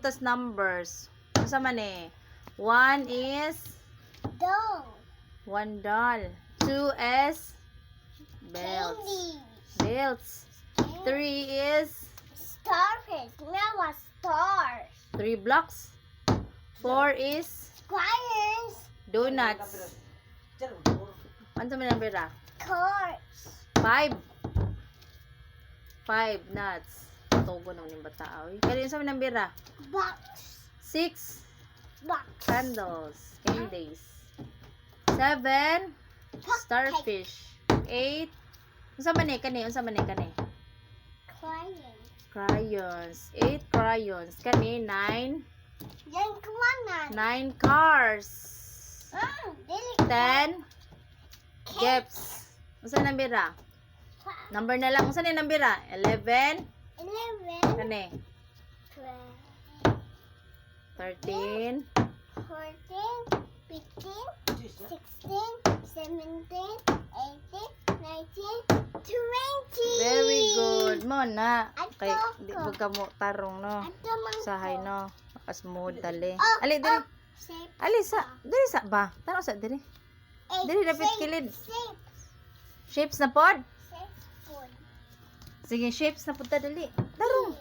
butas numbers. Asa man eh? 1 is Doll. 1 doll. 2 is belts. Candy. Belts. 3 is Starfish. Now stars. 3 blocks. 4 is Squires. donuts. Ano sa number ah? Cars. 5. 5 nuts. Tubo nung yung bata. Kaya sa number ah? Box. 6 Box. candles. Candies. 7 starfish. 8 unsa man eh kani? Unsa man eh kani? Crying. Crayons. 8 crayons. Kani 9 Yan kumanan. 9 cars. Dili. 10 gifts. Unsa number ah? Number na lang. Unsa ni number ah? 11 11. kani? 12. 13 14. 15. 16. 17. 18. 19. 20. very good mo na Ato kay ko. di wag ka mo tarong no Ato man sahay ko. no smooth dali Oh, ali diri Shape. ali sa diri sa ba tanaw sa diri Dili, dapat Shape, kilid. Shape. shapes na pod Shape food. sige shapes na pod ta dali tarong